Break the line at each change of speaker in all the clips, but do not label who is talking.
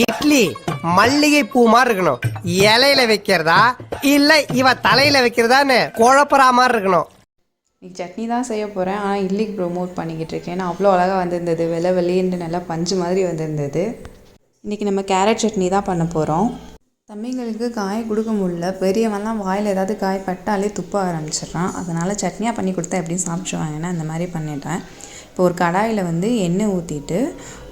இட்லி மல்லிகை பூ மாதிரி இருக்கணும். இலையில வைக்கிறதா இல்ல இவ தலையில வைக்கிறதான்னு குழப்பறா மாதிரி இருக்கணும்.
இன்னைக்கு சட்னி தான் செய்ய போகிறேன். ஆனால் இட்லிக்கு ப்ரொமோட் பண்ணிக்கிட்டு இருக்கேன். ஏன்னா அவ்வளோ அழகாக வந்திருந்தது, வெள்ளை வெளியேன்ட்டு நல்லா பஞ்சு மாதிரி வந்திருந்தது. இன்றைக்கி நம்ம கேரட் சட்னி தான் பண்ண போகிறோம். தம்பிங்களுக்கு காய் கொடுக்க முடியல. பெரியவன்லாம் வாயில் ஏதாவது காய் பட்டாலே துப்ப ஆரம்பிச்சிட்றான். அதனால் சட்னியாக பண்ணி கொடுத்தா எப்படியும் சாப்பிட்ருவாங்கன்னா அந்த மாதிரி பண்ணிட்டேன். இப்போ ஒரு கடாயில் எண்ணெய் ஊற்றிட்டு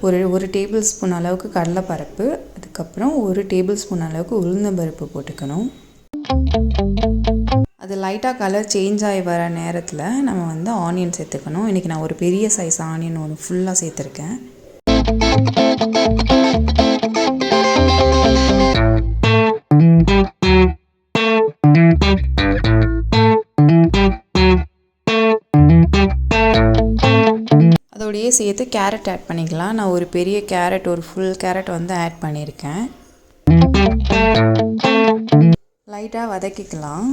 ஒரு டேபிள் ஸ்பூன் அளவுக்கு கடலைப்பருப்பு, அதுக்கப்புறம் 1 டேபிள் ஸ்பூன் அளவுக்கு உளுந்தம்பருப்பு போட்டுக்கணும். அது லைட்டாக கலர் சேஞ்ச் ஆகி வர நேரத்தில் நம்ம ஆனியன் சேர்த்துக்கணும். இன்றைக்கி நான் ஒரு பெரிய சைஸ் ஆனியன் ஒன்று ஃபுல்லாக சேர்த்துருக்கேன். அதோடையே சேர்த்து கேரட் ஆட் பண்ணிக்கலாம். நான் ஒரு பெரிய கேரட், ஒரு ஃபுல் கேரட் ஆட் பண்ணியிருக்கேன். லைட்டாக வதக்கிக்கலாம்.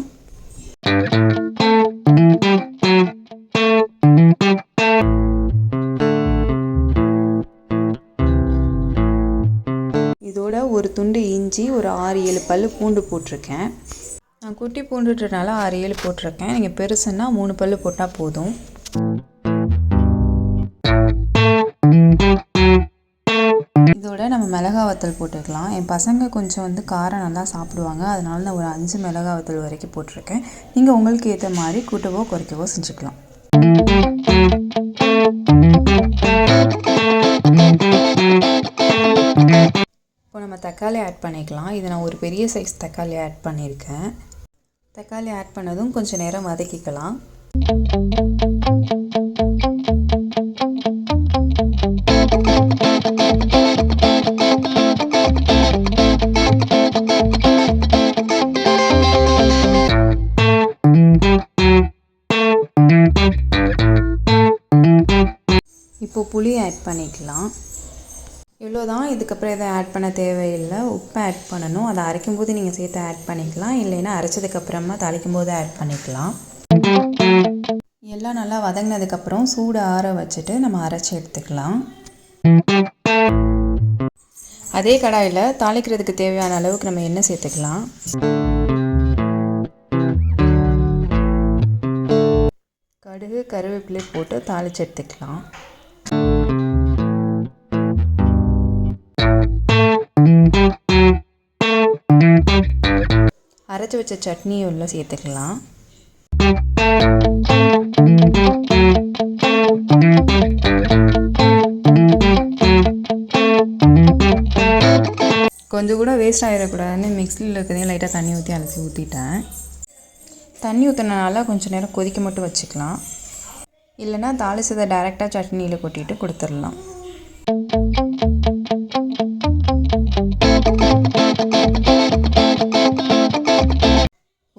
இதோட ஒரு துண்டு இஞ்சி, ஒரு 6-7 பல் பூண்டு போட்டிருக்கேன். நான் குட்டி பூண்டுன்றனால 6-7 போட்டிருக்கேன். நீங்கள் பெருசுன்னா 3 பல் போட்டால் போதும். இதோட நம்ம மிளகா வத்தல் போட்டுக்கலாம். என் பசங்க கொஞ்சம் காரம் நல்லா சாப்பிடுவாங்க. அதனால நான் ஒரு 5 மிளகா வத்தல் வரைக்கும் போட்டிருக்கேன். நீங்கள் உங்களுக்கு ஏற்ற மாதிரி கூட்டவோ குறைக்கவோ செஞ்சுக்கலாம். இப்போ நம்ம தக்காளி ஆட் பண்ணிக்கலாம். இது நான் ஒரு பெரிய சைஸ் தக்காளி ஆட் பண்ணியிருக்கேன். தக்காளி ஆட் பண்ணதும் கொஞ்சம் நேரம் வதக்கிக்கலாம். இப்போ புளி ஆட் பண்ணிக்கலாம். இவ்வளோதான். இதுக்கப்புறம் எதுவும் ஆட் பண்ண தேவையில்லை. உப்பு ஆட் பண்ணணும். அதை அரைக்கும் போது நீங்கள் சேர்த்து ஆட் பண்ணிக்கலாம். இல்லைன்னா அரைச்சதுக்கப்புறமா தாளிக்கும் போது ஆட் பண்ணிக்கலாம். எல்லாம் நல்லா வதங்கினதுக்கப்புறம் சூடு ஆற வச்சுட்டு நம்ம அரைச்சி எடுத்துக்கலாம். அதே கடாயில் தாளிக்கிறதுக்கு தேவையான அளவுக்கு நம்ம எண்ணெய் சேர்த்துக்கலாம். கடுகு, கருவேப்பிலை போட்டு தாளித்து எடுத்துக்கலாம். அரைச்சி வச்ச சட்னி உள்ள சேர்த்துக்கலாம். கொஞ்சம் கூட வேஸ்ட் ஆகிடக்கூடாதுன்னு மிக்ஸியில் இருக்கிறதையும் லைட்டாக தண்ணி ஊற்றி அலசி ஊற்றிட்டேன். தண்ணி ஊற்றினால கொஞ்சம் நேரம் கொதிக்க மட்டும் வச்சுக்கலாம். இல்லைன்னா தாளிச்சதை டைரெக்டாக சட்னியில் கொட்டிட்டு கொடுத்துடலாம்.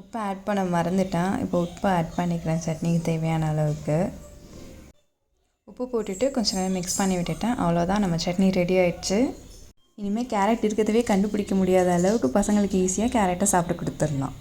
உப்பு ஆட் பண்ண மறந்துட்டேன். இப்போ உப்பு ஆட் பண்ணிக்கிறேன் சட்னிக்கு தேவையான அளவுக்கு. உப்பு போட்டுட்டு கொஞ்சம் நேரம் மிக்ஸ் பண்ணி விட்டுட்டேன். அவ்வளோதான், நம்ம சட்னி ரெடி ஆயிடுச்சு. இனிமேல் கேரட் இருக்கிறதவே கண்டுபிடிக்க முடியாத அளவுக்கு பசங்களுக்கு ஈஸியாக கேரட்டை சாப்பிட்டு கொடுத்துடலாம்.